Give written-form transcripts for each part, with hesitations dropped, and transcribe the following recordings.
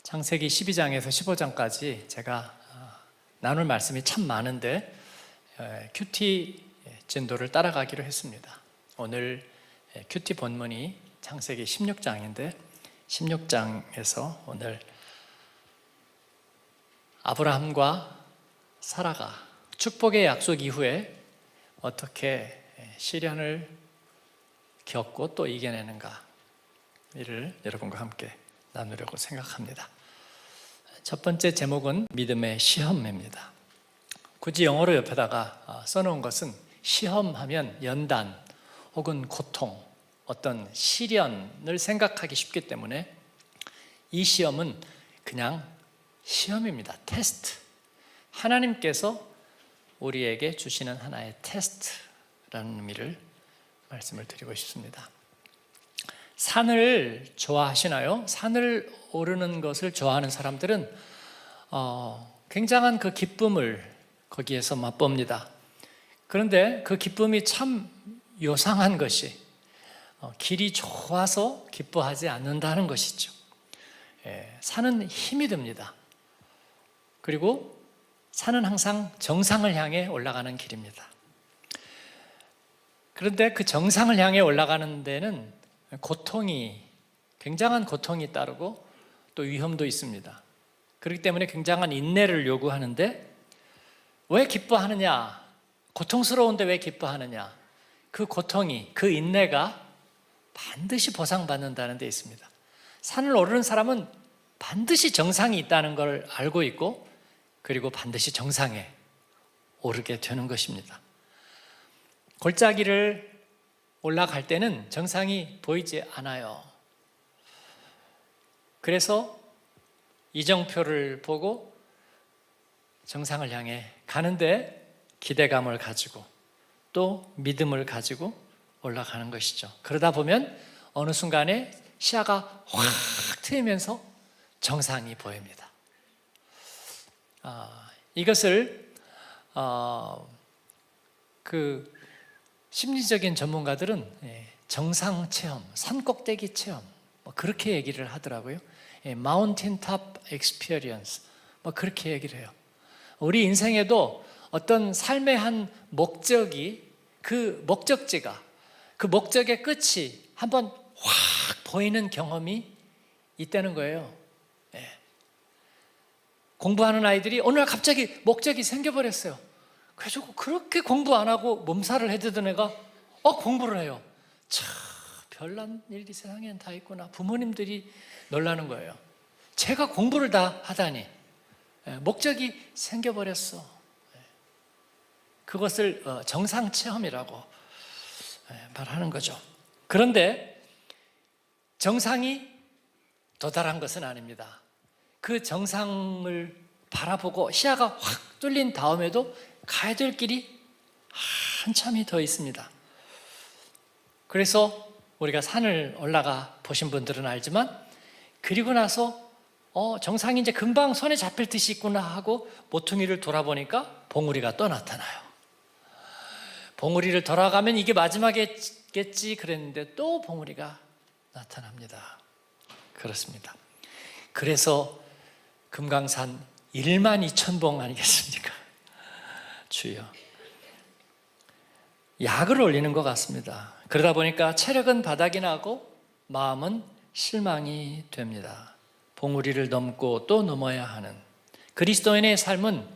창세기 12장에서 15장까지 제가 나눌 말씀이 참 많은데 큐티 진도를 따라가기로 했습니다. 오늘 큐티 본문이 창세기 16장인데 16장에서 오늘 아브라함과 사라가 축복의 약속 이후에 어떻게 시련을 겪고 또 이겨내는가, 이를 여러분과 함께 나누려고 생각합니다. 첫 번째 제목은 믿음의 시험입니다. 굳이 영어로 옆에다가 써놓은 것은 시험하면 연단 혹은 고통, 어떤 시련을 생각하기 쉽기 때문에 이 시험은 그냥 시험입니다. 테스트. 하나님께서 우리에게 주시는 하나의 테스트라는 의미를 말씀을 드리고 싶습니다. 산을 좋아하시나요? 산을 오르는 것을 좋아하는 사람들은 굉장한 그 기쁨을 거기에서 맛봅니다. 그런데 그 기쁨이 참 요상한 것이 길이 좋아서 기뻐하지 않는다는 것이죠. 산은 힘이 듭니다. 그리고 산은 항상 정상을 향해 올라가는 길입니다. 그런데 그 정상을 향해 올라가는 데는 굉장한 고통이 따르고 또 위험도 있습니다. 그렇기 때문에 굉장한 인내를 요구하는데, 왜 기뻐하느냐? 고통스러운데 왜 기뻐하느냐? 그 고통이, 그 인내가 반드시 보상받는다는 데 있습니다. 산을 오르는 사람은 반드시 정상이 있다는 걸 알고 있고, 그리고 반드시 정상에 오르게 되는 것입니다. 골짜기를 올라갈 때는 정상이 보이지 않아요. 그래서 이정표를 보고 정상을 향해 가는데 기대감을 가지고 또 믿음을 가지고 올라가는 것이죠. 그러다 보면 어느 순간에 시야가 확 트이면서 정상이 보입니다. 이것을 심리적인 전문가들은 정상 체험, 산꼭대기 체험, 그렇게 얘기를 하더라고요. Mountain Top Experience, 그렇게 얘기를 해요. 우리 인생에도 어떤 삶의 한 목적이, 그 목적지가, 그 목적의 끝이 한번 확 보이는 경험이 있다는 거예요. 공부하는 아이들이 어느 날 갑자기 목적이 생겨버렸어요. 그래서 그렇게 공부 안 하고 몸살을 해대던 애가 공부를 해요. 참 별난 일이 세상에는 다 있구나. 부모님들이 놀라는 거예요. 제가 공부를 다 하다니 목적이 생겨버렸어. 그것을 정상체험이라고 말하는 거죠. 그런데 정상이 도달한 것은 아닙니다. 그 정상을 바라보고 시야가 확 뚫린 다음에도 가야 될 길이 한참이 더 있습니다. 그래서 우리가 산을 올라가 보신 분들은 알지만, 그리고 나서 정상이 이제 금방 손에 잡힐 듯이 있구나 하고 모퉁이를 돌아보니까 봉우리가 또 나타나요. 봉우리를 돌아가면 이게 마지막이겠지 그랬는데 또 봉우리가 나타납니다. 그렇습니다. 그래서 금강산 12,000봉 아니겠습니까? 주여. 약을 올리는 것 같습니다. 그러다 보니까 체력은 바닥이 나고 마음은 실망이 됩니다. 봉우리를 넘고 또 넘어야 하는 그리스도인의 삶은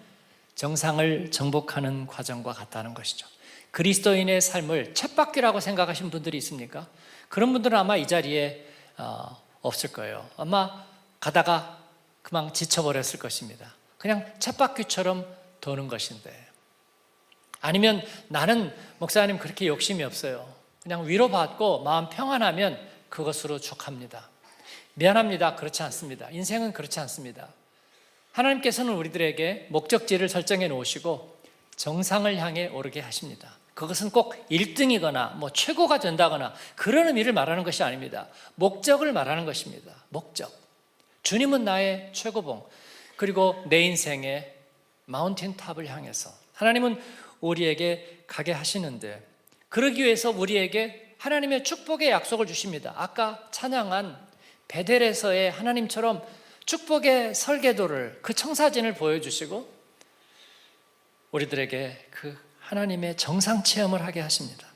정상을 정복하는 과정과 같다는 것이죠. 그리스도인의 삶을 쳇바퀴라고 생각하시는 분들이 있습니까? 그런 분들은 아마 이 자리에 없을 거예요. 아마 가다가 그만 지쳐버렸을 것입니다. 그냥 쳇바퀴처럼 도는 것인데, 아니면 나는 목사님 그렇게 욕심이 없어요. 그냥 위로받고 마음 평안하면 그것으로 족합니다. 미안합니다. 그렇지 않습니다. 인생은 그렇지 않습니다. 하나님께서는 우리들에게 목적지를 설정해 놓으시고 정상을 향해 오르게 하십니다. 그것은 꼭 1등이거나 최고가 된다거나 그런 의미를 말하는 것이 아닙니다. 목적을 말하는 것입니다. 목적. 주님은 나의 최고봉, 그리고 내 인생의 마운틴탑을 향해서 하나님은 우리에게 가게 하시는데, 그러기 위해서 우리에게 하나님의 축복의 약속을 주십니다. 아까 찬양한 베델에서의 하나님처럼 축복의 설계도를, 그 청사진을 보여주시고 우리들에게 그 하나님의 정상 체험을 하게 하십니다.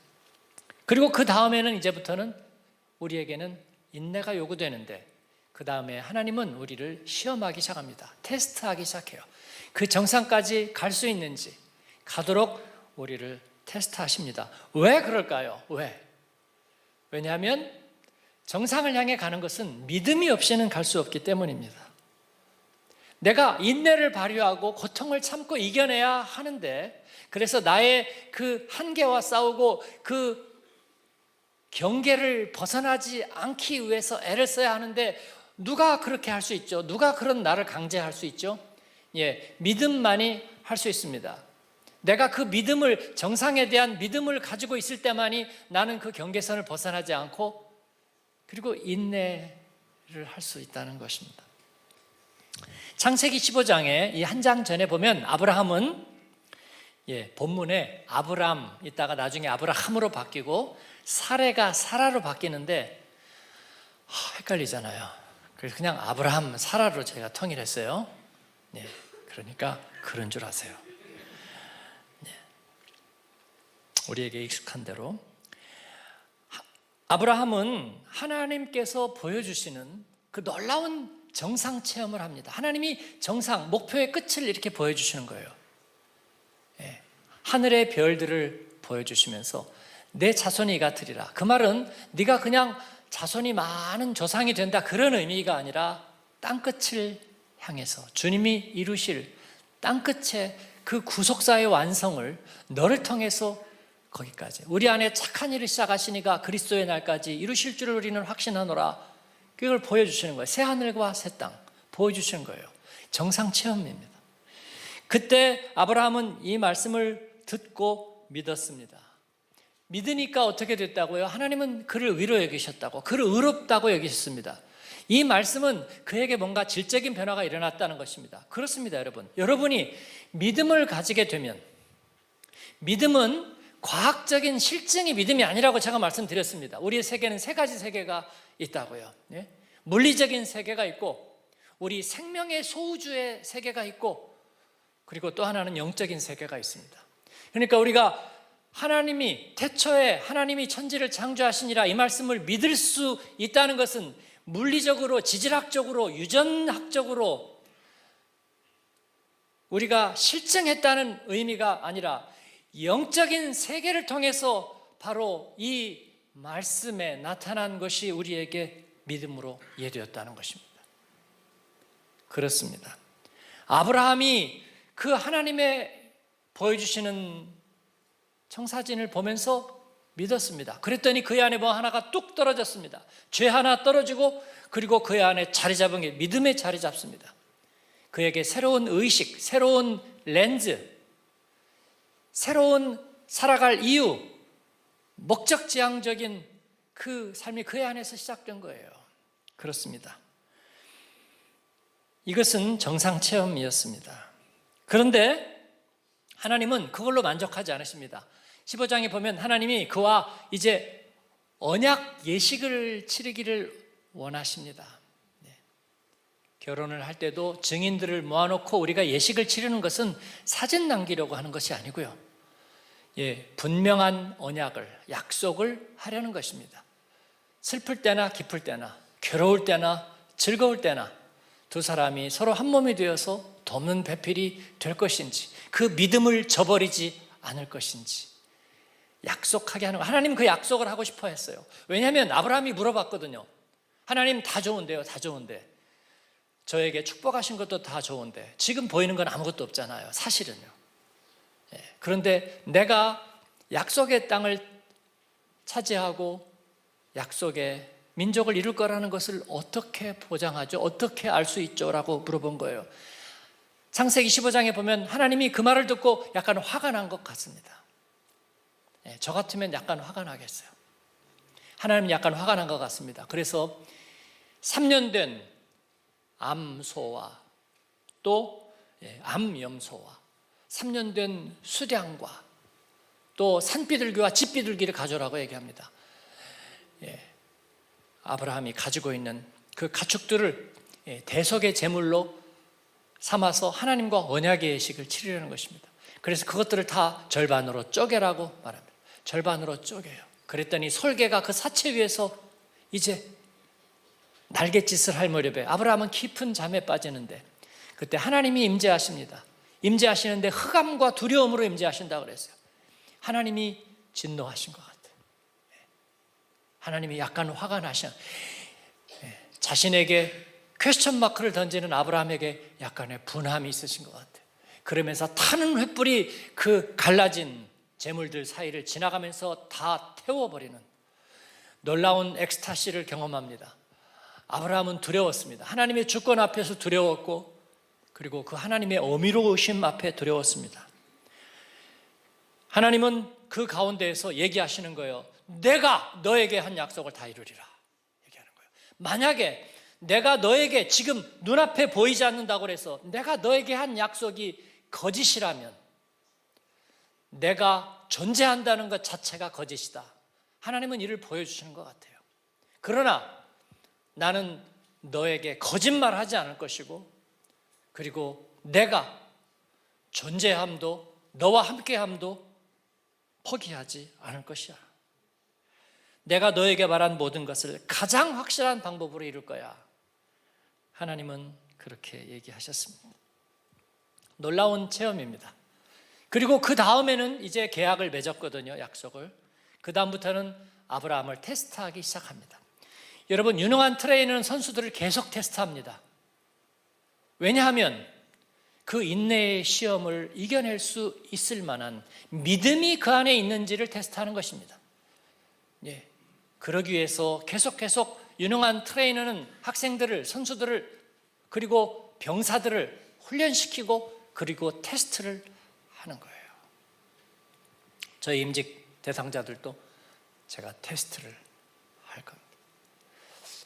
그리고 그 다음에는 이제부터는 우리에게는 인내가 요구되는데, 그 다음에 하나님은 우리를 시험하기 시작합니다. 테스트하기 시작해요. 그 정상까지 갈 수 있는지 가도록 우리를 테스트하십니다. 왜 그럴까요? 왜냐하면 정상을 향해 가는 것은 믿음이 없이는 갈 수 없기 때문입니다. 내가 인내를 발휘하고 고통을 참고 이겨내야 하는데, 그래서 나의 그 한계와 싸우고 그 경계를 벗어나지 않기 위해서 애를 써야 하는데, 누가 그렇게 할 수 있죠? 누가 그런 나를 강제할 수 있죠? 믿음만이 할 수 있습니다. 내가 그 믿음을, 정상에 대한 믿음을 가지고 있을 때만이 나는 그 경계선을 벗어나지 않고, 그리고 인내를 할 수 있다는 것입니다. 창세기 15장에 이 한 장 전에 보면 아브라함은, 본문에 아브람 있다가 나중에 아브라함으로 바뀌고 사레가 사라로 바뀌는데 헷갈리잖아요. 그래서 그냥 아브라함, 사라로 제가 통일했어요. 그러니까 그런 줄 아세요. 우리에게 익숙한 대로 아브라함은 하나님께서 보여주시는 그 놀라운 정상 체험을 합니다. 하나님이 정상, 목표의 끝을 이렇게 보여주시는 거예요. 하늘의 별들을 보여주시면서 내 자손이 같으리라. 그 말은 네가 그냥 자손이 많은 조상이 된다, 그런 의미가 아니라 땅끝을 향해서 주님이 이루실 땅끝의 그 구속사의 완성을 너를 통해서 거기까지, 우리 안에 착한 일을 시작하시니까 그리스도의 날까지 이루실 줄을 우리는 확신하노라. 그걸 보여주시는 거예요. 새하늘과 새 땅 보여주시는 거예요. 정상 체험입니다. 그때 아브라함은 이 말씀을 듣고 믿었습니다. 믿으니까 어떻게 됐다고요? 하나님은 그를 위로 여기셨다고, 그를 의롭다고 여기셨습니다. 이 말씀은 그에게 뭔가 질적인 변화가 일어났다는 것입니다. 그렇습니다, 여러분. 여러분이 믿음을 가지게 되면, 믿음은 과학적인 실증이 믿음이 아니라고 제가 말씀드렸습니다. 우리의 세계는 세 가지 세계가 있다고요. 물리적인 세계가 있고, 우리 생명의 소우주의 세계가 있고, 그리고 또 하나는 영적인 세계가 있습니다. 그러니까 우리가 하나님이 태초에 하나님이 천지를 창조하시니라 이 말씀을 믿을 수 있다는 것은 물리적으로, 지질학적으로, 유전학적으로 우리가 실증했다는 의미가 아니라 영적인 세계를 통해서 바로 이 말씀에 나타난 것이 우리에게 믿음으로 이해되었다는 것입니다. 그렇습니다. 아브라함이 그 하나님의 보여주시는 청사진을 보면서 믿었습니다. 그랬더니 그의 안에 뭐 하나가 뚝 떨어졌습니다. 죄 하나 떨어지고, 그리고 그의 안에 자리 잡은 게 믿음의 자리 잡습니다. 그에게 새로운 의식, 새로운 렌즈, 새로운 살아갈 이유, 목적지향적인 그 삶이 그의 안에서 시작된 거예요. 그렇습니다. 이것은 정상 체험이었습니다. 그런데 하나님은 그걸로 만족하지 않으십니다. 15장에 보면 하나님이 그와 이제 언약 예식을 치르기를 원하십니다. 결혼을 할 때도 증인들을 모아놓고 우리가 예식을 치르는 것은 사진 남기려고 하는 것이 아니고요. 분명한 언약을, 약속을 하려는 것입니다. 슬플 때나 기쁠 때나, 괴로울 때나 즐거울 때나 두 사람이 서로 한 몸이 되어서 돕는 배필이 될 것인지, 그 믿음을 저버리지 않을 것인지 약속하게 하는 거. 하나님 그 약속을 하고 싶어 했어요. 왜냐하면 아브라함이 물어봤거든요. 하나님 다 좋은데요, 다 좋은데 저에게 축복하신 것도 다 좋은데 지금 보이는 건 아무것도 없잖아요, 사실은요. 그런데 내가 약속의 땅을 차지하고 약속의 민족을 이룰 거라는 것을 어떻게 보장하죠? 어떻게 알 수 있죠? 라고 물어본 거예요. 창세기 15장에 보면 하나님이 그 말을 듣고 약간 화가 난 것 같습니다. 저 같으면 약간 화가 나겠어요. 하나님은 약간 화가 난 것 같습니다. 그래서 3년 된 암소와 또 암염소와 3년 된 수량과 또 산비둘기와 집비둘기를 가져오라고 얘기합니다. 아브라함이 가지고 있는 그 가축들을 대속의 제물로 삼아서 하나님과 언약의 예식을 치르려는 것입니다. 그래서 그것들을 다 절반으로 쪼개라고 말합니다. 절반으로 쪼개요. 그랬더니 솔개가 그 사체 위에서 이제 날갯짓을 할 무렵에 아브라함은 깊은 잠에 빠지는데 그때 하나님이 임재하십니다. 임재하시는데 흑암과 두려움으로 임재하신다고 그랬어요. 하나님이 진노하신 것 같아요. 하나님이 약간 화가 나셔. 자신에게 퀘스천 마크를 던지는 아브라함에게 약간의 분함이 있으신 것 같아요. 그러면서 타는 횃불이 그 갈라진 재물들 사이를 지나가면서 다 태워버리는 놀라운 엑스타시를 경험합니다. 아브라함은 두려웠습니다. 하나님의 주권 앞에서 두려웠고 그리고 그 하나님의 어미로우심 앞에 두려웠습니다. 하나님은 그 가운데에서 얘기하시는 거예요. 내가 너에게 한 약속을 다 이루리라 얘기하는 거예요. 만약에 내가 너에게 지금 눈앞에 보이지 않는다고 해서 내가 너에게 한 약속이 거짓이라면 내가 존재한다는 것 자체가 거짓이다. 하나님은 이를 보여주시는 것 같아요. 그러나 나는 너에게 거짓말하지 않을 것이고 그리고 내가 존재함도 너와 함께함도 포기하지 않을 것이야. 내가 너에게 말한 모든 것을 가장 확실한 방법으로 이룰 거야. 하나님은 그렇게 얘기하셨습니다. 놀라운 체험입니다. 그리고 그 다음에는 이제 계약을 맺었거든요. 약속을. 그 다음부터는 아브라함을 테스트하기 시작합니다. 여러분, 유능한 트레이너는 선수들을 계속 테스트합니다. 왜냐하면 그 인내의 시험을 이겨낼 수 있을 만한 믿음이 그 안에 있는지를 테스트하는 것입니다. 예. 그러기 위해서 계속 유능한 트레이너는 학생들을, 선수들을 그리고 병사들을 훈련시키고 그리고 테스트를 하는 거예요. 저희 임직 대상자들도 제가 테스트를 할 겁니다.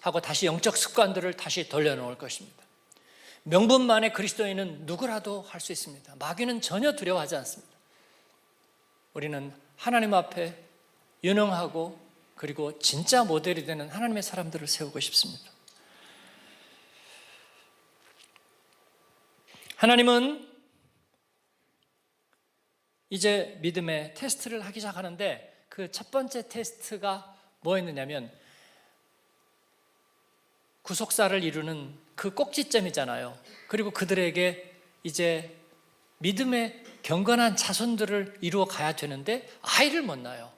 하고 다시 영적 습관들을 다시 돌려놓을 것입니다. 명분만의 그리스도인은 누구라도 할 수 있습니다. 마귀는 전혀 두려워하지 않습니다. 우리는 하나님 앞에 유능하고 그리고 진짜 모델이 되는 하나님의 사람들을 세우고 싶습니다. 하나님은 이제 믿음의 테스트를 하기 시작하는데 그 첫 번째 테스트가 뭐였느냐면 구속사를 이루는 그 꼭지점이잖아요. 그리고 그들에게 이제 믿음의 경건한 자손들을 이루어 가야 되는데 아이를 못 낳아요.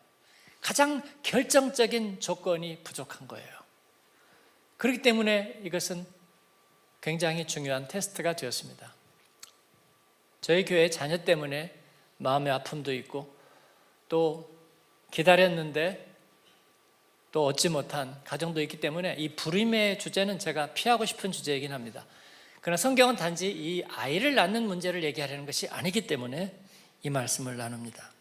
가장 결정적인 조건이 부족한 거예요. 그렇기 때문에 이것은 굉장히 중요한 테스트가 되었습니다. 저희 교회 자녀 때문에 마음의 아픔도 있고 또 기다렸는데 또 얻지 못한 가정도 있기 때문에 이 불임의 주제는 제가 피하고 싶은 주제이긴 합니다. 그러나 성경은 단지 이 아이를 낳는 문제를 얘기하려는 것이 아니기 때문에 이 말씀을 나눕니다.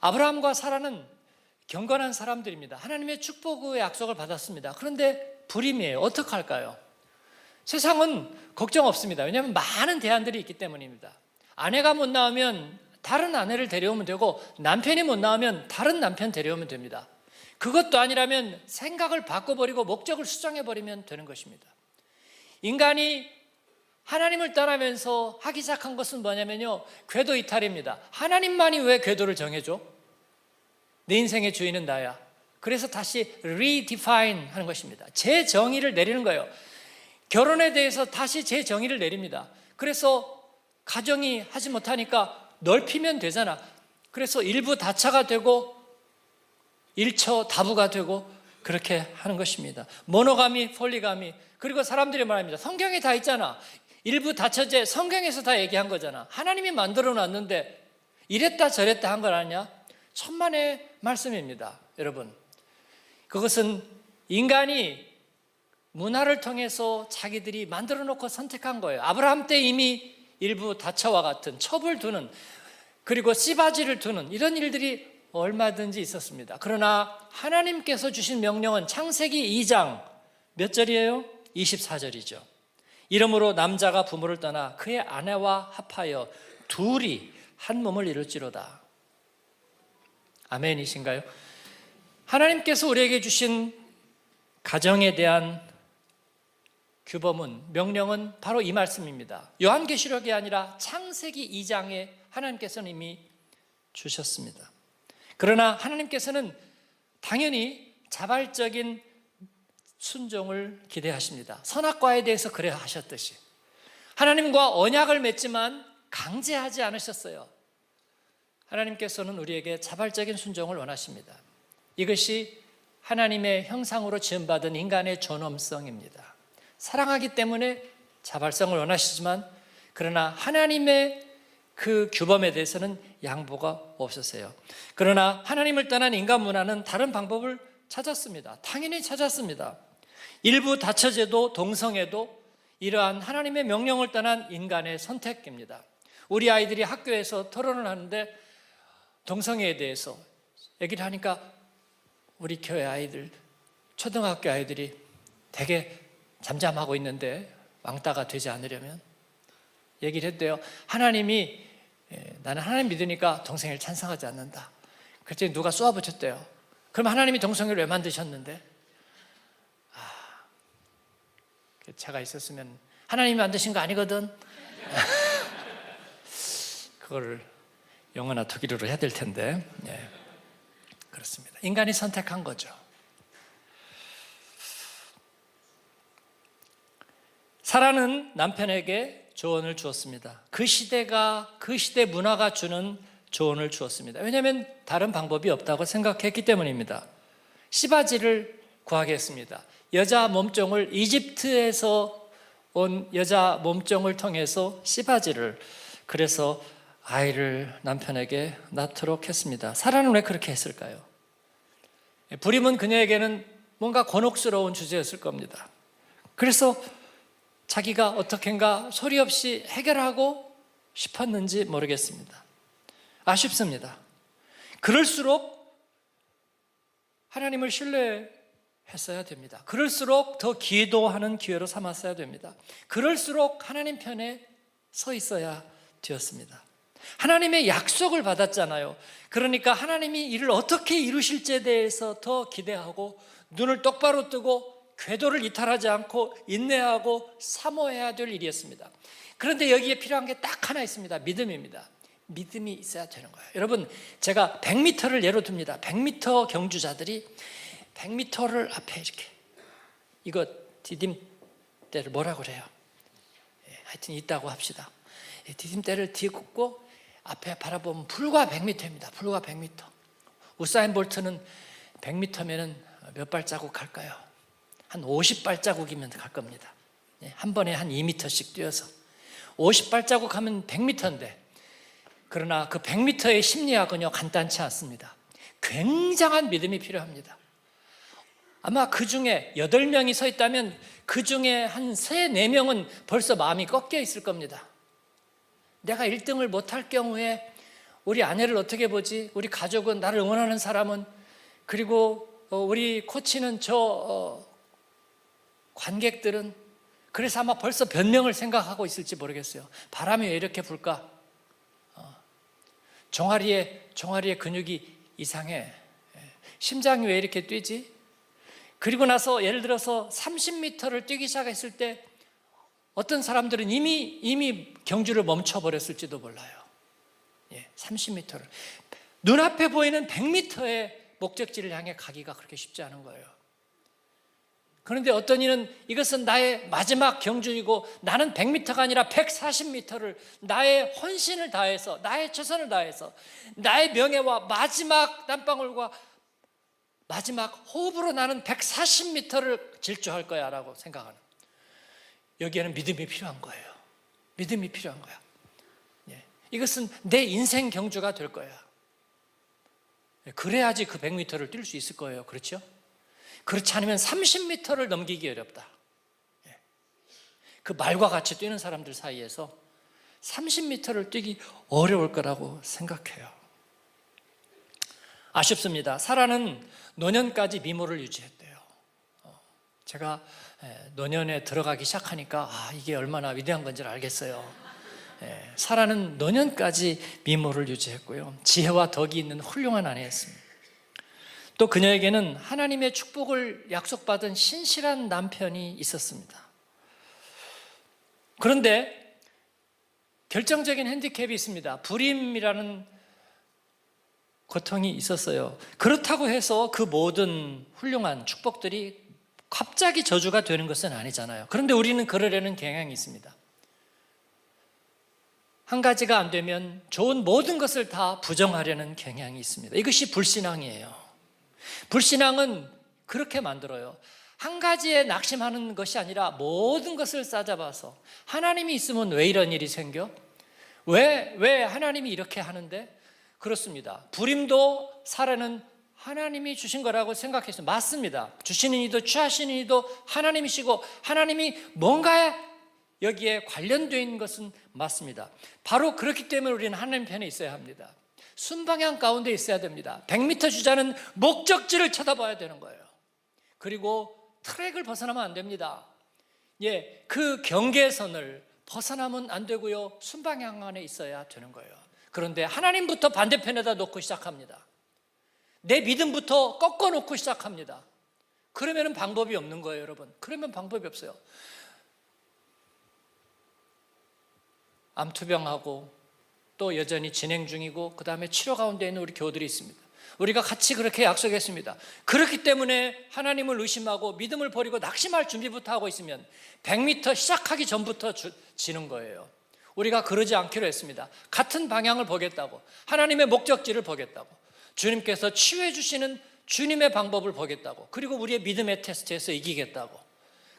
아브라함과 사라는 경건한 사람들입니다. 하나님의 축복의 약속을 받았습니다. 그런데 불임이에요. 어떻게 할까요? 세상은 걱정 없습니다. 왜냐하면 많은 대안들이 있기 때문입니다. 아내가 못 나오면 다른 아내를 데려오면 되고 남편이 못 나오면 다른 남편 데려오면 됩니다. 그것도 아니라면 생각을 바꿔버리고 목적을 수정해버리면 되는 것입니다. 인간이 하나님을 따라면서 하기 시작한 것은 뭐냐면요, 궤도 이탈입니다. 하나님만이 왜 궤도를 정해줘? 내 인생의 주인은 나야. 그래서 다시 redefine 하는 것입니다. 제 정의를 내리는 거예요. 결혼에 대해서 다시 제 정의를 내립니다. 그래서 가정이 하지 못하니까 넓히면 되잖아. 그래서 일부 다차가 되고 일처 다부가 되고 그렇게 하는 것입니다. 모노가미, 폴리가미. 그리고 사람들이 말합니다. 성경에 다 있잖아. 일부 다처제 성경에서 다 얘기한 거잖아. 하나님이 만들어 놨는데 이랬다 저랬다 한 건 아니냐? 천만의 말씀입니다. 여러분, 그것은 인간이 문화를 통해서 자기들이 만들어 놓고 선택한 거예요. 아브라함 때 이미 일부 다처와 같은 첩을 두는 그리고 씨바지를 두는 이런 일들이 얼마든지 있었습니다. 그러나 하나님께서 주신 명령은 창세기 2장 몇 절이에요? 24절이죠. 이러므로 남자가 부모를 떠나 그의 아내와 합하여 둘이 한 몸을 이룰지로다. 아멘이신가요? 하나님께서 우리에게 주신 가정에 대한 규범은, 명령은 바로 이 말씀입니다. 요한계시록이 아니라 창세기 2장에 하나님께서는 이미 주셨습니다. 그러나 하나님께서는 당연히 자발적인 순종을 기대하십니다. 선악과에 대해서 그래 하셨듯이 하나님과 언약을 맺지만 강제하지 않으셨어요. 하나님께서는 우리에게 자발적인 순종을 원하십니다. 이것이 하나님의 형상으로 지음받은 인간의 존엄성입니다. 사랑하기 때문에 자발성을 원하시지만 그러나 하나님의 그 규범에 대해서는 양보가 없으세요. 그러나 하나님을 떠난 인간 문화는 다른 방법을 찾았습니다. 당연히 찾았습니다. 일부 다처제도 동성애도 이러한 하나님의 명령을 떠난 인간의 선택입니다. 우리 아이들이 학교에서 토론을 하는데 동성애에 대해서 얘기를 하니까 우리 교회 아이들, 초등학교 아이들이 되게 잠잠하고 있는데 왕따가 되지 않으려면 얘기를 했대요. 하나님이 나는 하나님 믿으니까 동성애를 찬성하지 않는다. 그랬더니 누가 쏘아붙였대요. 그럼 하나님이 동성애를 왜 만드셨는데? 제가 있었으면 하나님이 만드신 거 아니거든. 그걸 영어나 독일어로 해야 될 텐데. 네. 그렇습니다. 인간이 선택한 거죠. 사라는 남편에게 조언을 주었습니다. 그 시대 문화가 주는 조언을 주었습니다. 왜냐하면 다른 방법이 없다고 생각했기 때문입니다. 씨바지를 구하게 했습니다. 여자 몸종을, 이집트에서 온 여자 몸종을 통해서 씨바지를, 그래서 아이를 남편에게 낳도록 했습니다. 사라는 왜 그렇게 했을까요? 불임은 그녀에게는 뭔가 곤혹스러운 주제였을 겁니다. 그래서 자기가 어떻게인가 소리 없이 해결하고 싶었는지 모르겠습니다. 아쉽습니다. 그럴수록 하나님을 신뢰했어야 됩니다. 그럴수록 더 기도하는 기회로 삼았어야 됩니다. 그럴수록 하나님 편에 서 있어야 되었습니다. 하나님의 약속을 받았잖아요. 그러니까 하나님이 이를 어떻게 이루실지에 대해서 더 기대하고 눈을 똑바로 뜨고 궤도를 이탈하지 않고 인내하고 사모해야 될 일이었습니다. 그런데 여기에 필요한 게 딱 하나 있습니다. 믿음입니다. 믿음이 있어야 되는 거예요. 여러분, 제가 100m를 예로 듭니다. 100m 경주자들이 100m를 앞에 이렇게, 이거 디딤대를 뭐라고 그래요? 하여튼 있다고 합시다. 디딤대를 뒤굽고 앞에 바라보면 불과 100m입니다. 불과 100m. 우사인 볼트는 100m면은 몇 발자국 갈까요? 한 50발자국이면 갈 겁니다. 한 번에 한 2m씩 뛰어서 50발자국 하면 100m인데, 그러나 그 100m의 심리학은요 간단치 않습니다. 굉장한 믿음이 필요합니다. 아마 그 중에 8명이 서 있다면 그 중에 한 3, 4명은 벌써 마음이 꺾여 있을 겁니다. 내가 1등을 못할 경우에 우리 아내를 어떻게 보지? 우리 가족은, 나를 응원하는 사람은, 그리고 우리 코치는, 관객들은, 그래서 아마 벌써 변명을 생각하고 있을지 모르겠어요. 바람이 왜 이렇게 불까? 종아리에 근육이 이상해. 심장이 왜 이렇게 뛰지? 그리고 나서 예를 들어서 30m를 뛰기 시작했을 때 어떤 사람들은 이미 경주를 멈춰버렸을지도 몰라요. 30m를. 눈앞에 보이는 100m의 목적지를 향해 가기가 그렇게 쉽지 않은 거예요. 그런데 어떤 이는 이것은 나의 마지막 경주이고 나는 100m가 아니라 140m를 나의 헌신을 다해서, 나의 최선을 다해서, 나의 명예와 마지막 땀방울과 마지막 호흡으로 나는 140m를 질주할 거야 라고 생각하는, 여기에는 믿음이 필요한 거예요. 믿음이 필요한 거야. 이것은 내 인생 경주가 될 거야. 그래야지 그 100m를 뛸 수 있을 거예요. 그렇죠? 그렇지 않으면 30m를 넘기기 어렵다. 그 말과 같이 뛰는 사람들 사이에서 30m를 뛰기 어려울 거라고 생각해요. 아쉽습니다. 사라는 노년까지 미모를 유지했대요. 제가 노년에 들어가기 시작하니까 이게 얼마나 위대한 건지 알겠어요. 사라는 노년까지 미모를 유지했고요, 지혜와 덕이 있는 훌륭한 아내였습니다. 또 그녀에게는 하나님의 축복을 약속받은 신실한 남편이 있었습니다. 그런데 결정적인 핸디캡이 있습니다. 불임이라는 고통이 있었어요. 그렇다고 해서 그 모든 훌륭한 축복들이 갑자기 저주가 되는 것은 아니잖아요. 그런데 우리는 그러려는 경향이 있습니다. 한 가지가 안 되면 좋은 모든 것을 다 부정하려는 경향이 있습니다. 이것이 불신앙이에요. 불신앙은 그렇게 만들어요. 한 가지에 낙심하는 것이 아니라 모든 것을 싸잡아서 하나님이 있으면 왜 이런 일이 생겨? 왜 하나님이 이렇게 하는데? 그렇습니다. 불임도 사례는 하나님이 주신 거라고 생각했어요. 맞습니다. 주시는 이도 취하시는 이도 하나님이시고 하나님이 뭔가에 여기에 관련되어 있는 것은 맞습니다. 바로 그렇기 때문에 우리는 하나님 편에 있어야 합니다. 순방향 가운데 있어야 됩니다. 100m 주자는 목적지를 쳐다봐야 되는 거예요. 그리고 트랙을 벗어나면 안 됩니다. 그 경계선을 벗어나면 안 되고요. 순방향 안에 있어야 되는 거예요. 그런데 하나님부터 반대편에다 놓고 시작합니다. 내 믿음부터 꺾어놓고 시작합니다. 그러면 방법이 없는 거예요, 여러분. 그러면 방법이 없어요. 암투병하고 또 여전히 진행 중이고 그 다음에 치료 가운데 있는 우리 교우들이 있습니다. 우리가 같이 그렇게 약속했습니다. 그렇기 때문에 하나님을 의심하고 믿음을 버리고 낙심할 준비부터 하고 있으면 100m 시작하기 전부터 지는 거예요. 우리가 그러지 않기로 했습니다. 같은 방향을 보겠다고, 하나님의 목적지를 보겠다고, 주님께서 치유해 주시는 주님의 방법을 보겠다고, 그리고 우리의 믿음의 테스트에서 이기겠다고.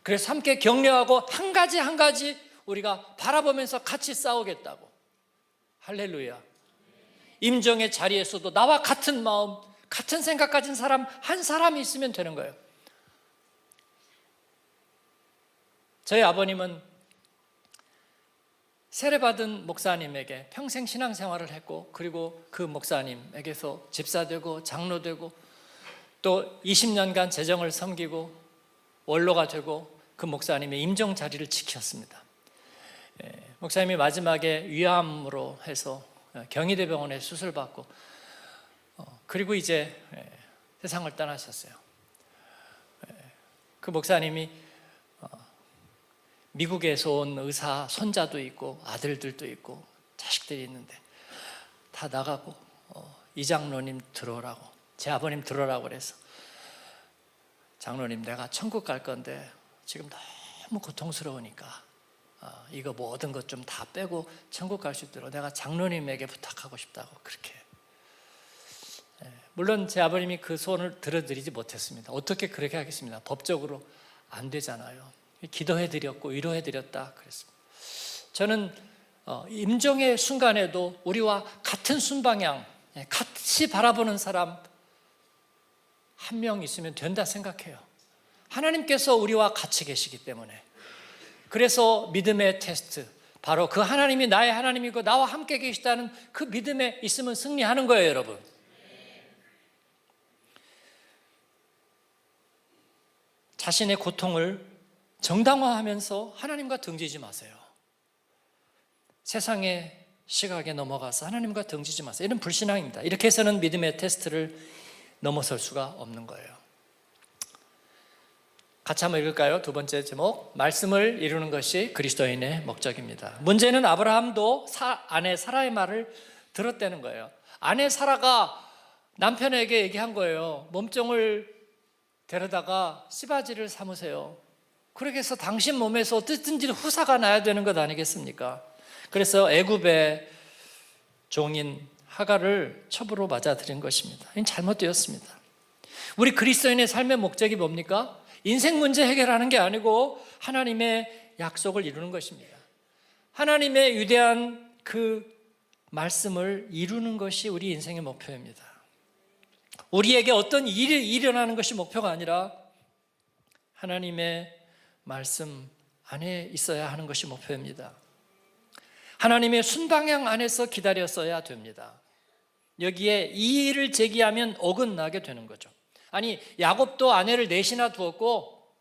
그래서 함께 격려하고 한 가지 우리가 바라보면서 같이 싸우겠다고. 할렐루야. 임종의 자리에서도 나와 같은 마음, 같은 생각 가진 사람 한 사람이 있으면 되는 거예요. 저희 아버님은 세례받은 목사님에게 평생 신앙생활을 했고, 그리고 그 목사님에게서 집사되고 장로되고 또 20년간 재정을 섬기고 원로가 되고 그 목사님의 임종 자리를 지켰습니다. 목사님이 마지막에 위암으로 해서 경희대병원에 수술받고 그리고 이제 세상을 떠나셨어요. 그 목사님이 미국에서 온 의사 손자도 있고 아들들도 있고 자식들이 있는데 다 나가고 이 장로님 들어오라고, 제 아버님 들어오라고 그래서, 장로님 내가 천국 갈 건데 지금 너무 고통스러우니까 이거 모든 것 좀 다 빼고 천국 갈 수 있도록 내가 장로님에게 부탁하고 싶다고. 그렇게. 물론 제 아버님이 그 소원을 들어드리지 못했습니다. 어떻게 그렇게 하겠습니다. 법적으로 안 되잖아요. 기도해드렸고 위로해드렸다 그랬습니다. 저는 임종의 순간에도 우리와 같은 순방향, 같이 바라보는 사람 한 명 있으면 된다 생각해요. 하나님께서 우리와 같이 계시기 때문에. 그래서 믿음의 테스트, 바로 그 하나님이 나의 하나님이고 나와 함께 계시다는 그 믿음에 있으면 승리하는 거예요, 여러분. 자신의 고통을 정당화하면서 하나님과 등지지 마세요. 세상의 시각에 넘어가서 하나님과 등지지 마세요. 이런 불신앙입니다. 이렇게 해서는 믿음의 테스트를 넘어설 수가 없는 거예요. 같이 한번 읽을까요? 두 번째 제목, 말씀을 이루는 것이 그리스도인의 목적입니다. 문제는 아브라함도 아내 사라의 말을 들었다는 거예요. 아내 사라가 남편에게 얘기한 거예요. 몸종을 데려다가 씨바지를 삼으세요. 그렇게 해서 당신 몸에서 어쨌든지 후사가 나야 되는 것 아니겠습니까? 그래서 애굽의 종인 하갈을 첩으로 맞아들인 것입니다. 이건 잘못되었습니다. 우리 그리스도인의 삶의 목적이 뭡니까? 인생 문제 해결하는 게 아니고 하나님의 약속을 이루는 것입니다. 하나님의 위대한 그 말씀을 이루는 것이 우리 인생의 목표입니다. 우리에게 어떤 일이 일어나는 것이 목표가 아니라 하나님의 말씀 안에 있어야 하는 것이 목표입니다. 하나님의 순방향 안에서 기다렸어야 됩니다. 여기에 이의를 제기하면 어긋나게 되는 거죠. 아니, 야곱도 아내를 넷이나 두었고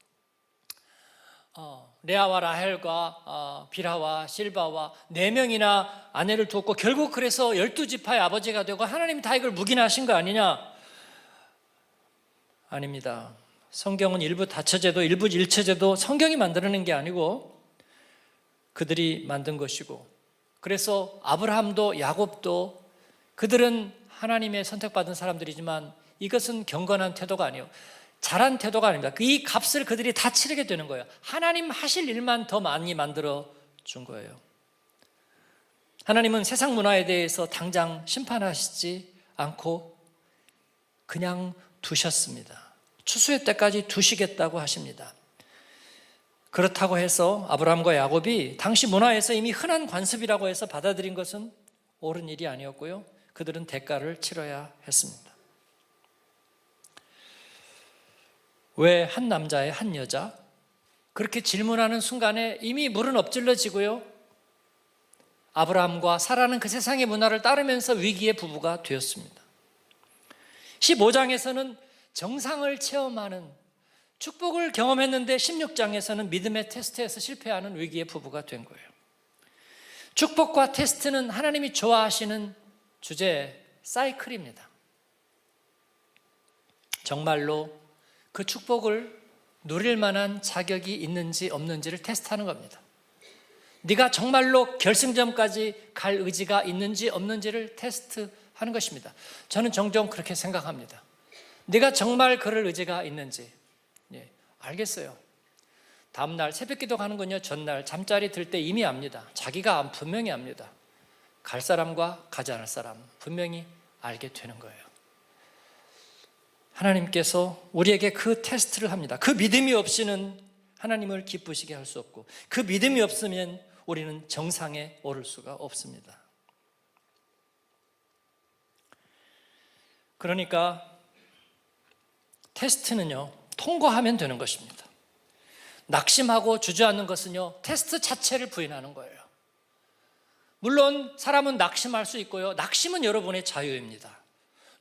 레아와 라헬과 빌하와 실바와 4명이나 아내를 두었고 결국 그래서 12지파의 아버지가 되고 하나님이 다 이걸 묵인하신 거 아니냐? 아닙니다. 성경은 일부 다처제도 일부 일처제도 성경이 만들어낸 게 아니고 그 그들이 만든 것이고, 그래서 아브라함도 야곱도 그들은 하나님의 선택받은 사람들이지만 이것은 경건한 태도가 아니에요. 잘한 태도가 아닙니다. 이 값을 그들이 다 치르게 되는 거예요. 하나님 하실 일만 더 많이 만들어 준 거예요. 하나님은 세상 문화에 대해서 당장 심판하시지 않고 그냥 두셨습니다. 추수의 때까지 두시겠다고 하십니다. 그렇다고 해서 아브라함과 야곱이 당시 문화에서 이미 흔한 관습이라고 해서 받아들인 것은 옳은 일이 아니었고요. 그들은 대가를 치러야 했습니다. 왜 한 남자의 한 여자? 그렇게 질문하는 순간에 이미 물은 엎질러지고요. 아브라함과 사라는 그 세상의 문화를 따르면서 위기의 부부가 되었습니다. 15장에서는 정상을 체험하는 축복을 경험했는데 16장에서는 믿음의 테스트에서 실패하는 위기의 부부가 된 거예요. 축복과 테스트는 하나님이 좋아하시는 주제 사이클입니다. 정말로 그 축복을 누릴 만한 자격이 있는지 없는지를 테스트하는 겁니다. 네가 정말로 결승점까지 갈 의지가 있는지 없는지를 테스트하는 것입니다. 저는 종종 그렇게 생각합니다. 네가 정말 그럴 의지가 있는지. 알겠어요. 다음날 새벽기도 가는군요. 전날 잠자리 들 때 이미 압니다. 자기가 분명히 압니다. 갈 사람과 가지 않을 사람 분명히 알게 되는 거예요. 하나님께서 우리에게 그 테스트를 합니다. 그 믿음이 없이는 하나님을 기쁘시게 할 수 없고, 그 믿음이 없으면 우리는 정상에 오를 수가 없습니다. 그러니까 테스트는요, 통과하면 되는 것입니다. 낙심하고 주저앉는 것은요, 테스트 자체를 부인하는 거예요. 물론 사람은 낙심할 수 있고요, 낙심은 여러분의 자유입니다.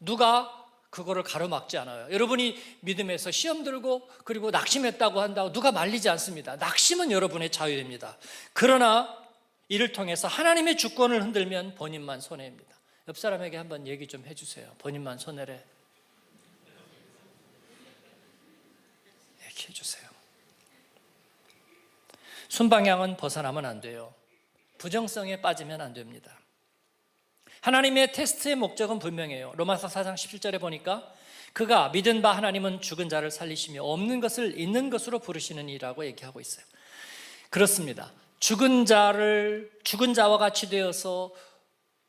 누가 그거를 가로막지 않아요. 여러분이 믿음에서 시험 들고 그리고 낙심했다고 한다고 누가 말리지 않습니다. 낙심은 여러분의 자유입니다. 그러나 이를 통해서 하나님의 주권을 흔들면 본인만 손해입니다. 옆 사람에게 한번 얘기 좀 해주세요. 본인만 손해래. 얘기해 주세요. 순방향은 벗어나면 안 돼요. 부정성에 빠지면 안 됩니다. 하나님의 테스트의 목적은 분명해요. 로마서 4장 17절에 보니까 그가 믿은 바 하나님은 죽은 자를 살리시며 없는 것을 있는 것으로 부르시는 이라고 얘기하고 있어요. 그렇습니다. 죽은 자와 같이 되어서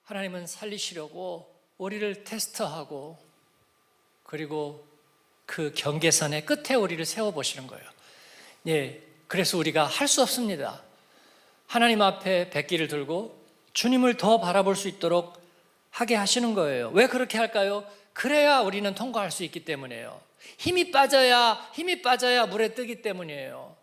하나님은 살리시려고 우리를 테스트하고, 그리고 그 경계선의 끝에 우리를 세워보시는 거예요. 그래서 우리가 할 수 없습니다. 하나님 앞에 백기를 들고 주님을 더 바라볼 수 있도록 하게 하시는 거예요. 왜 그렇게 할까요? 그래야 우리는 통과할 수 있기 때문이에요. 힘이 빠져야 물에 뜨기 때문이에요.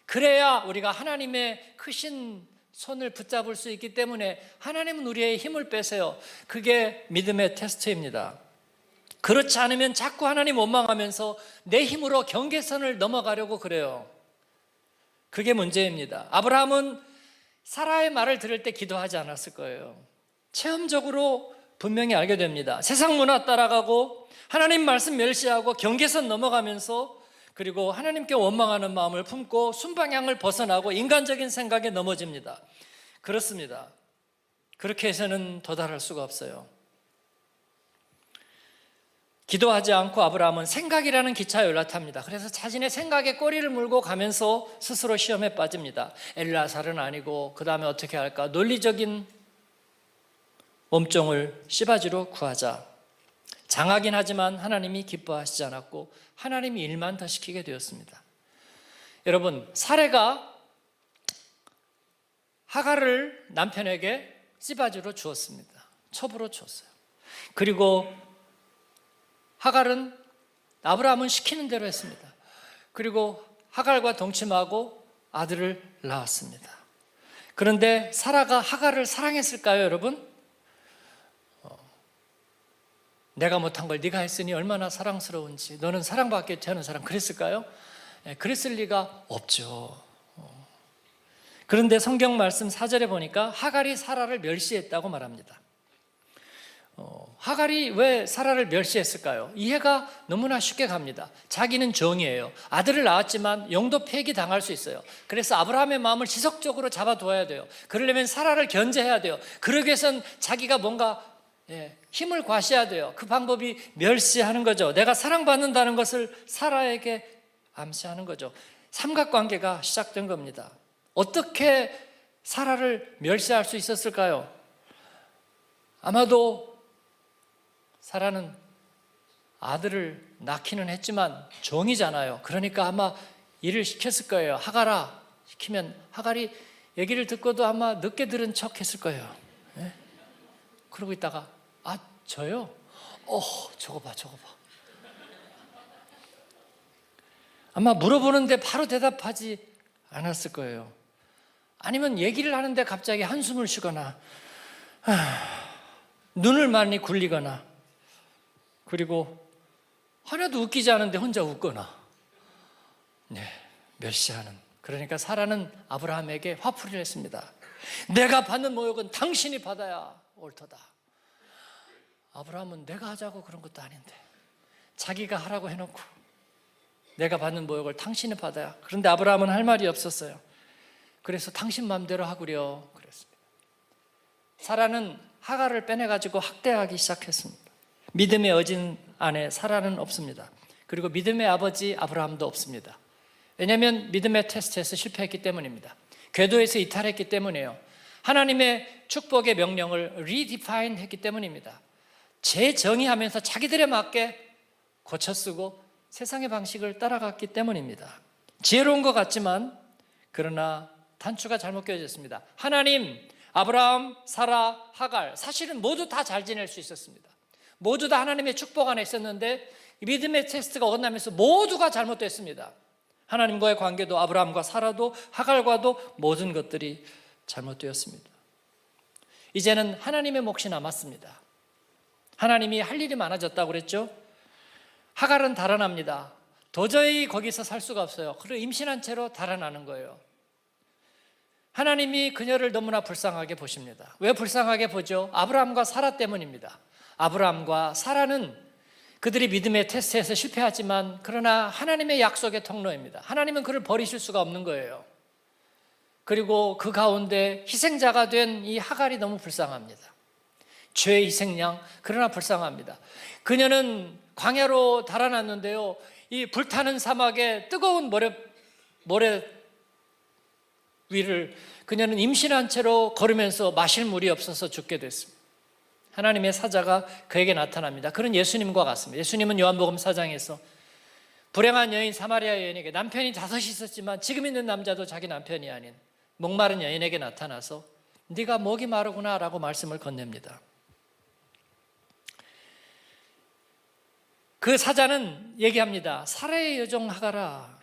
그래야 우리가 하나님의 크신 손을 붙잡을 수 있기 때문에 하나님은 우리의 힘을 빼세요. 그게 믿음의 테스트입니다. 그렇지 않으면 자꾸 하나님 원망하면서 내 힘으로 경계선을 넘어가려고 그래요. 그게 문제입니다. 아브라함은 사라의 말을 들을 때 기도하지 않았을 거예요. 체험적으로 분명히 알게 됩니다. 세상 문화 따라가고 하나님 말씀 멸시하고 경계선 넘어가면서, 그리고 하나님께 원망하는 마음을 품고 순방향을 벗어나고 인간적인 생각에 넘어집니다. 그렇습니다. 그렇게 해서는 도달할 수가 없어요. 기도하지 않고 아브라함은 생각이라는 기차에 올라탑니다. 그래서 자신의 생각에 꼬리를 물고 가면서 스스로 시험에 빠집니다. 엘라살은 아니고 그 다음에 어떻게 할까? 논리적인 몸종을 씨바지로 구하자. 장하긴 하지만 하나님이 기뻐하시지 않았고 하나님이 일만 더 시키게 되었습니다. 여러분, 사레가 하갈을 남편에게 씨바지로 주었습니다. 첩으로 주었어요. 그리고 하갈은 아브라함은 시키는 대로 했습니다. 그리고 하갈과 동침하고 아들을 낳았습니다. 그런데 사라가 하갈을 사랑했을까요, 여러분? 내가 못한 걸 네가 했으니 얼마나 사랑스러운지, 너는 사랑받게 되는 사람, 그랬을까요? 그랬을 리가 없죠. 그런데 성경 말씀 4절에 보니까 하갈이 사라를 멸시했다고 말합니다. 하갈이 왜 사라를 멸시했을까요? 이해가 너무나 쉽게 갑니다. 자기는 정이에요. 아들을 낳았지만 영도 폐기 당할 수 있어요. 그래서 아브라함의 마음을 지속적으로 잡아둬야 돼요. 그러려면 사라를 견제해야 돼요. 그러기 위해서는 자기가 뭔가 힘을 과시해야 돼요. 그 방법이 멸시하는 거죠. 내가 사랑받는다는 것을 사라에게 암시하는 거죠. 삼각관계가 시작된 겁니다. 어떻게 사라를 멸시할 수 있었을까요? 아마도 사라는 아들을 낳기는 했지만 정이잖아요. 그러니까 아마 일을 시켰을 거예요. 하갈아 시키면 하갈이 얘기를 듣고도 아마 늦게 들은 척 했을 거예요. 네? 그러고 있다가 저요? 저거 봐. 아마 물어보는데 바로 대답하지 않았을 거예요. 아니면 얘기를 하는데 갑자기 한숨을 쉬거나 눈을 많이 굴리거나 그리고 하나도 웃기지 않은데 혼자 웃거나 멸시하는. 그러니까 사라는 아브라함에게 화풀이를 했습니다. 내가 받는 모욕은 당신이 받아야 옳도다. 아브라함은 내가 하자고 그런 것도 아닌데 자기가 하라고 해놓고 내가 받는 모욕을 당신이 받아야. 그런데 아브라함은 할 말이 없었어요. 그래서 당신 마음대로 하구려 그랬습니다. 사라는 하갈을 빼내가지고 학대하기 시작했습니다. 믿음의 어진 아내 사라는 없습니다. 그리고 믿음의 아버지 아브라함도 없습니다. 왜냐하면 믿음의 테스트에서 실패했기 때문입니다. 궤도에서 이탈했기 때문이에요. 하나님의 축복의 명령을 리디파인 했기 때문입니다. 재정의하면서 자기들에 맞게 고쳐쓰고 세상의 방식을 따라갔기 때문입니다. 지혜로운 것 같지만 그러나 단추가 잘못 껴졌습니다. 하나님, 아브라함, 사라, 하갈 사실은 모두 다 잘 지낼 수 있었습니다. 모두 다 하나님의 축복 안에 있었는데 믿음의 테스트가 어긋나면서 모두가 잘못됐습니다. 하나님과의 관계도 아브라함과 사라도 하갈과도 모든 것들이 잘못되었습니다. 이제는 하나님의 몫이 남았습니다. 하나님이 할 일이 많아졌다고 그랬죠. 하갈은 달아납니다. 도저히 거기서 살 수가 없어요. 그리고 임신한 채로 달아나는 거예요. 하나님이 그녀를 너무나 불쌍하게 보십니다. 왜 불쌍하게 보죠? 아브라함과 사라 때문입니다. 아브라함과 사라는 그들이 믿음의 테스트에서 실패하지만 그러나 하나님의 약속의 통로입니다. 하나님은 그를 버리실 수가 없는 거예요. 그리고 그 가운데 희생자가 된 이 하갈이 너무 불쌍합니다. 죄의 희생양, 그러나 불쌍합니다. 그녀는 광야로 달아났는데요, 이 불타는 사막에 뜨거운 모래 위를 그녀는 임신한 채로 걸으면서 마실 물이 없어서 죽게 됐습니다. 하나님의 사자가 그에게 나타납니다. 그는 예수님과 같습니다. 예수님은 요한복음 4장에서 불행한 여인 사마리아 여인에게 남편이 5이 있었지만 지금 있는 남자도 자기 남편이 아닌 목마른 여인에게 나타나서 네가 목이 마르구나 라고 말씀을 건넵니다. 그 사자는 얘기합니다. 사라의 여종 하갈아,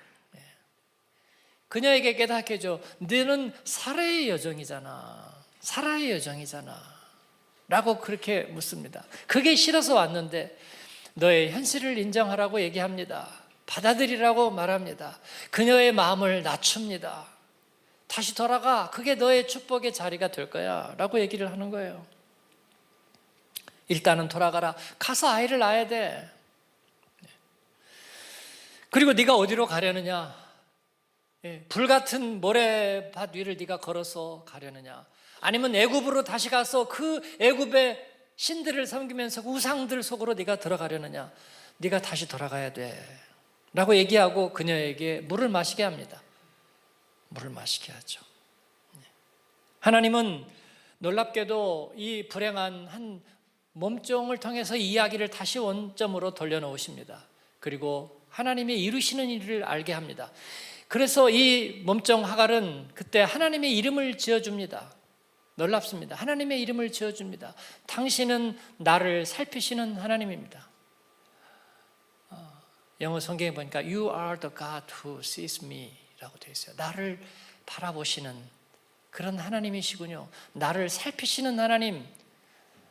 그녀에게 깨닫게 해줘. 너는 사라의 여종이잖아. 사라의 여종이잖아 라고 그렇게 묻습니다. 그게 싫어서 왔는데 너의 현실을 인정하라고 얘기합니다. 받아들이라고 말합니다. 그녀의 마음을 낮춥니다. 다시 돌아가. 그게 너의 축복의 자리가 될 거야 라고 얘기를 하는 거예요. 일단은 돌아가라. 가서 아이를 낳아야 돼. 그리고 네가 어디로 가려느냐? 불같은 모래밭 위를 네가 걸어서 가려느냐? 아니면 애굽으로 다시 가서 그 애굽의 신들을 섬기면서 우상들 속으로 네가 들어가려느냐? 네가 다시 돌아가야 돼 라고 얘기하고 그녀에게 물을 마시게 합니다. 물을 마시게 하죠. 하나님은 놀랍게도 이 불행한 한 몸종을 통해서 이야기를 다시 원점으로 돌려놓으십니다. 그리고 하나님의 이루시는 일을 알게 합니다. 그래서 이 몸종 하갈은 그때 하나님의 이름을 지어줍니다. 놀랍습니다. 하나님의 이름을 지어줍니다. 당신은 나를 살피시는 하나님입니다. 영어 성경에 보니까 You are the God who sees me 라고 되어 있어요. 나를 바라보시는 그런 하나님이시군요. 나를 살피시는 하나님,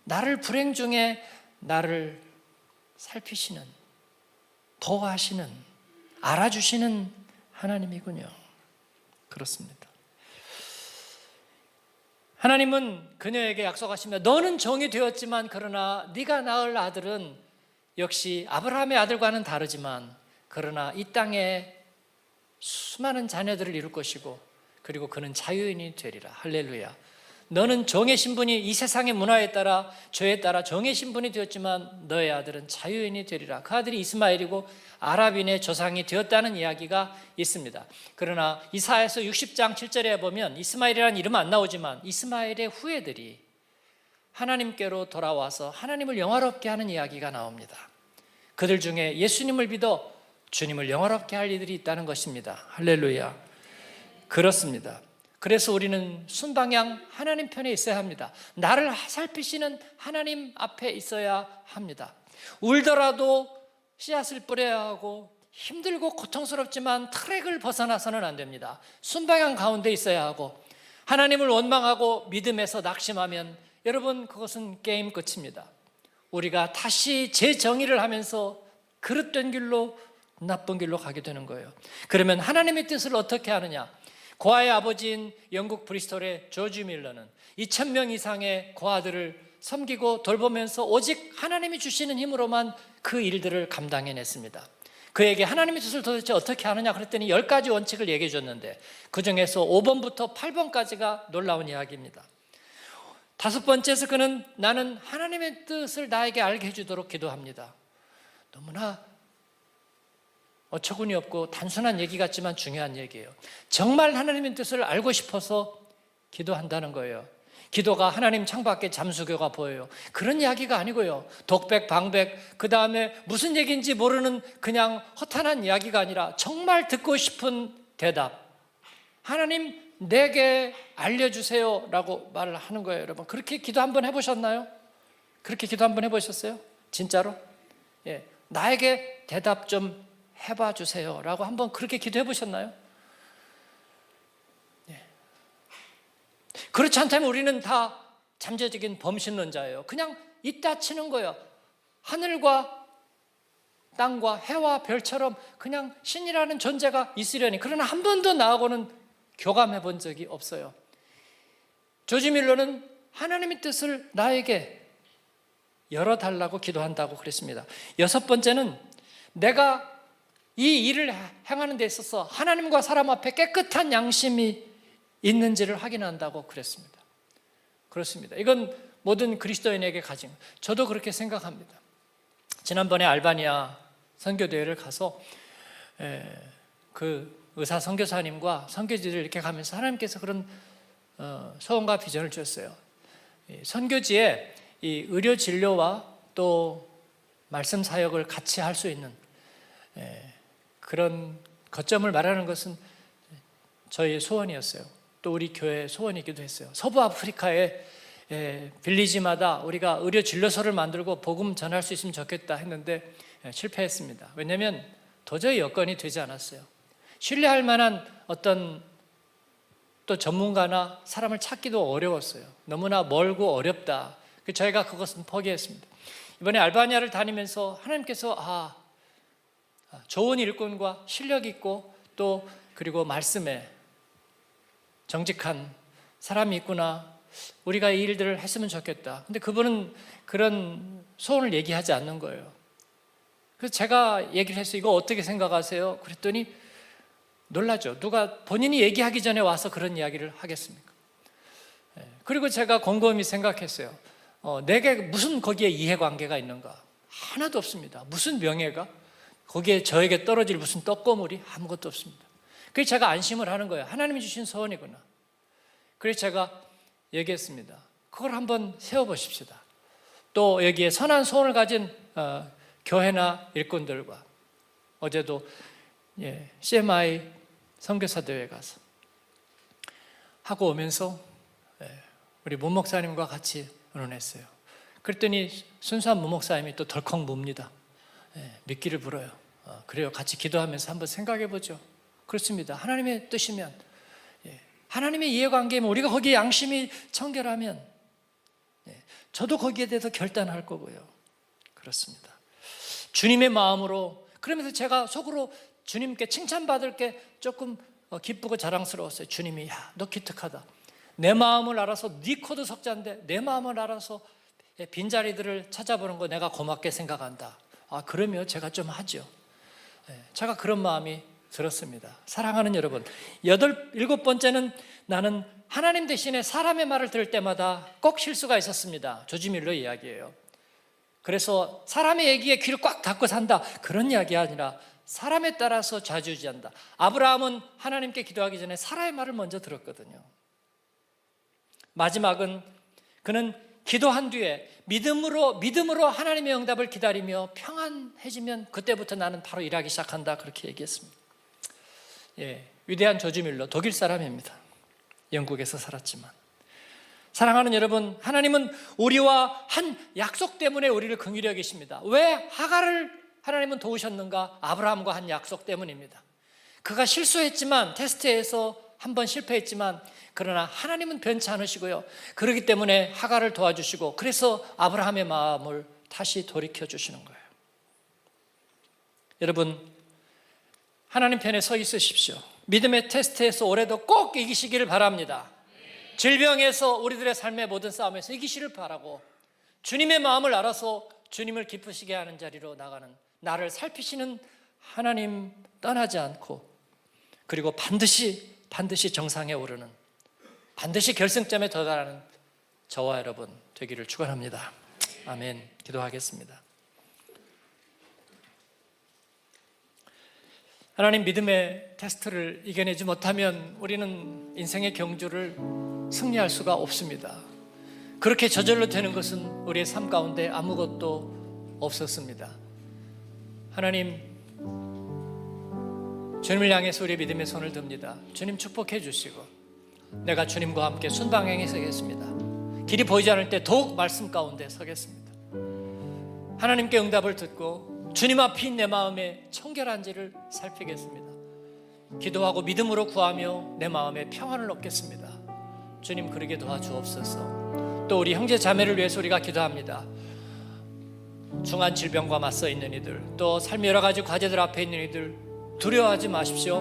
나를 불행 중에 나를 살피시는, 보호하시는, 알아주시는 하나님이군요. 그렇습니다. 하나님은 그녀에게 약속하시며 너는 종이 되었지만 그러나 네가 낳을 아들은 역시 아브라함의 아들과는 다르지만 그러나 이 땅에 수많은 자녀들을 이룰 것이고 그리고 그는 자유인이 되리라. 할렐루야. 너는 종의 신분이 이 세상의 문화에 따라 죄에 따라 종의 신분이 되었지만 너의 아들은 자유인이 되리라. 그 아들이 이스마엘이고 아랍인의 조상이 되었다는 이야기가 있습니다. 그러나 이사야서 60장 7절에 보면 이스마엘이라는 이름 안 나오지만 이스마엘의 후예들이 하나님께로 돌아와서 하나님을 영화롭게 하는 이야기가 나옵니다. 그들 중에 예수님을 믿어 주님을 영화롭게 할 이들이 있다는 것입니다. 할렐루야. 그렇습니다. 그래서 우리는 순방향 하나님 편에 있어야 합니다. 나를 살피시는 하나님 앞에 있어야 합니다. 울더라도 씨앗을 뿌려야 하고 힘들고 고통스럽지만 트랙을 벗어나서는 안 됩니다. 순방향 가운데 있어야 하고 하나님을 원망하고 믿음에서 낙심하면 여러분 그것은 게임 끝입니다. 우리가 다시 재정의를 하면서 그릇된 길로 나쁜 길로 가게 되는 거예요. 그러면 하나님의 뜻을 어떻게 하느냐? 고아의 아버지인 영국 브리스톨의 조지 밀러는 2,000명 이상의 고아들을 섬기고 돌보면서 오직 하나님이 주시는 힘으로만 그 일들을 감당해냈습니다. 그에게 하나님의 뜻을 도대체 어떻게 하느냐 그랬더니 10가지 원칙을 얘기해 줬는데 그 중에서 5번부터 8번까지가 놀라운 이야기입니다. 5번째에서 그는 나는 하나님의 뜻을 나에게 알게 해주도록 기도합니다. 너무나 어처구니 없고 단순한 얘기 같지만 중요한 얘기예요. 정말 하나님의 뜻을 알고 싶어서 기도한다는 거예요. 기도가 하나님 창밖에 잠수교가 보여요. 그런 이야기가 아니고요. 독백, 방백, 그 다음에 무슨 얘기인지 모르는 그냥 허탄한 이야기가 아니라 정말 듣고 싶은 대답. 하나님 내게 알려주세요 라고 말을 하는 거예요. 여러분 그렇게 기도 한번 해보셨나요? 그렇게 기도 한번 해보셨어요? 진짜로? 예, 나에게 대답 좀 해봐 주세요 라고 한번 그렇게 기도해 보셨나요? 네. 그렇지 않다면 우리는 다 잠재적인 범신론자예요. 그냥 이따 치는 거예요. 하늘과 땅과 해와 별처럼 그냥 신이라는 존재가 있으려니 그러나 한 번도 나하고는 교감해 본 적이 없어요. 조지 밀러는 하나님의 뜻을 나에게 열어달라고 기도한다고 그랬습니다. 6번째는 내가 이 일을 행하는 데 있어서 하나님과 사람 앞에 깨끗한 양심이 있는지를 확인한다고 그랬습니다. 그렇습니다. 이건 모든 그리스도인에게 가진, 저도 그렇게 생각합니다. 지난번에 알바니아 선교대회를 가서 그 의사 선교사님과 선교지를 이렇게 가면서 하나님께서 그런 소원과 비전을 주셨어요. 선교지에 이 의료 진료와 또 말씀 사역을 같이 할 수 있는 그런 거점을 말하는 것은 저희의 소원이었어요. 또 우리 교회의 소원이기도 했어요. 서부 아프리카의 빌리지마다 우리가 의료 진료소를 만들고 복음 전할 수 있으면 좋겠다 했는데 실패했습니다. 왜냐하면 도저히 여건이 되지 않았어요. 신뢰할 만한 어떤 또 전문가나 사람을 찾기도 어려웠어요. 너무나 멀고 어렵다. 저희가 그것은 포기했습니다. 이번에 알바니아를 다니면서 하나님께서 좋은 일꾼과 실력 있고 또 그리고 말씀에 정직한 사람이 있구나. 우리가 이 일들을 했으면 좋겠다. 근데 그분은 그런 소원을 얘기하지 않는 거예요. 그래서 제가 얘기를 했어요. 이거 어떻게 생각하세요? 그랬더니 놀라죠. 누가 본인이 얘기하기 전에 와서 그런 이야기를 하겠습니까? 그리고 제가 곰곰이 생각했어요. 내게 무슨 거기에 이해관계가 있는가? 하나도 없습니다. 무슨 명예가? 거기에 저에게 떨어질 무슨 떡고물이? 아무것도 없습니다. 그래서 제가 안심을 하는 거예요. 하나님이 주신 소원이구나. 그래서 제가 얘기했습니다. 그걸 한번 세워보십시다. 또 여기에 선한 소원을 가진 교회나 일꾼들과 어제도 CMI 선교사 대회 가서 하고 오면서 우리 문 목사님과 같이 의논했어요. 그랬더니 순수한 문 목사님이 또 덜컥 뭡니다. 미끼를 불어요. 그래요. 같이 기도하면서 한번 생각해 보죠. 그렇습니다. 하나님의 뜻이면, 하나님의 이해관계면, 우리가 거기에 양심이 청결하면 저도 거기에 대해서 결단할 거고요. 그렇습니다. 주님의 마음으로, 그러면서 제가 속으로 주님께 칭찬받을 게 조금 기쁘고 자랑스러웠어요. 주님이 야, 너 기특하다. 내 마음을 알아서 네 코드 석자인데 내 마음을 알아서 빈자리들을 찾아보는 거 내가 고맙게 생각한다. 그러면 제가 좀 하죠. 제가 그런 마음이 들었습니다. 사랑하는 여러분, 일곱 번째는 나는 하나님 대신에 사람의 말을 들을 때마다 꼭 실수가 있었습니다. 조지 밀러 이야기예요. 그래서 사람의 얘기에 귀를 꽉 닫고 산다, 그런 이야기가 아니라 사람에 따라서 좌지우지한다. 아브라함은 하나님께 기도하기 전에 사라의 말을 먼저 들었거든요. 마지막은 그는 기도한 뒤에 믿음으로 하나님의 응답을 기다리며 평안해지면 그때부터 나는 바로 일하기 시작한다, 그렇게 얘기했습니다. 위대한 조지 밀러, 독일 사람입니다. 영국에서 살았지만. 사랑하는 여러분, 하나님은 우리와 한 약속 때문에 우리를 긍휼히 여기십니다. 왜 하갈을 하나님은 도우셨는가? 아브라함과 한 약속 때문입니다. 그가 실수했지만, 테스트에서 한번 실패했지만, 그러나 하나님은 변치 않으시고요, 그렇기 때문에 하갈을 도와주시고, 그래서 아브라함의 마음을 다시 돌이켜 주시는 거예요. 여러분, 하나님 편에 서 있으십시오. 믿음의 테스트에서 올해도 꼭 이기시기를 바랍니다. 질병에서, 우리들의 삶의 모든 싸움에서 이기시를 바라고, 주님의 마음을 알아서 주님을 기쁘시게 하는 자리로 나가는, 나를 살피시는 하나님 떠나지 않고, 그리고 반드시 정상에 오르는, 반드시 결승점에 도달하는 저와 여러분 되기를 축원합니다. 아멘. 기도하겠습니다. 하나님, 믿음의 테스트를 이겨내지 못하면 우리는 인생의 경주를 승리할 수가 없습니다. 그렇게 저절로 되는 것은 우리의 삶 가운데 아무것도 없었습니다. 하나님, 주님을 향해서 우리의 믿음의 손을 듭니다. 주님 축복해 주시고, 내가 주님과 함께 순방향에 서겠습니다. 길이 보이지 않을 때 더욱 말씀 가운데 서겠습니다. 하나님께 응답을 듣고 주님 앞인 내 마음의 청결한지를 살피겠습니다. 기도하고 믿음으로 구하며 내 마음에 평안을 얻겠습니다. 주님, 그러게 도와주옵소서. 또 우리 형제 자매를 위해서 우리가 기도합니다. 중한 질병과 맞서 있는 이들, 또 삶의 여러 가지 과제들 앞에 있는 이들, 두려워하지 마십시오.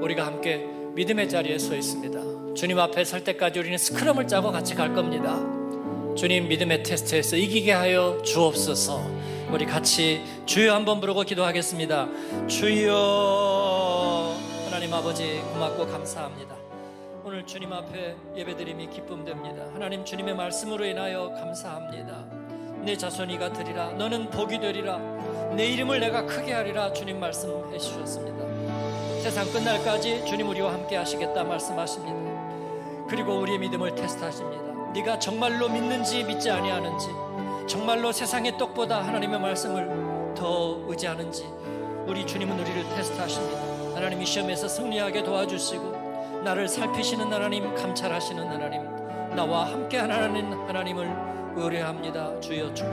우리가 함께 믿음의 자리에 서 있습니다. 주님 앞에 설 때까지 우리는 스크럼을 짜고 같이 갈 겁니다. 주님, 믿음의 테스트에서 이기게 하여 주옵소서. 우리 같이 주여 한번 부르고 기도하겠습니다. 주여. 하나님 아버지, 고맙고 감사합니다. 오늘 주님 앞에 예배드림이 기쁨됩니다. 하나님, 주님의 말씀으로 인하여 감사합니다. 내 자손이가 되리라, 너는 복이 되리라, 내 이름을 내가 크게 하리라, 주님 말씀해 주셨습니다. 세상 끝날까지 주님 우리와 함께 하시겠다 말씀하십니다. 그리고 우리의 믿음을 테스트하십니다. 네가 정말로 믿는지 믿지 아니하는지, 정말로 세상의 떡보다 하나님의 말씀을 더 의지하는지, 우리 주님은 우리를 테스트하십니다. 하나님, 이 시험에서 승리하게 도와주시고 나를 살피시는 하나님, 감찰하시는 하나님, 나와 함께하는 하나님을 의뢰합니다. 주여 축복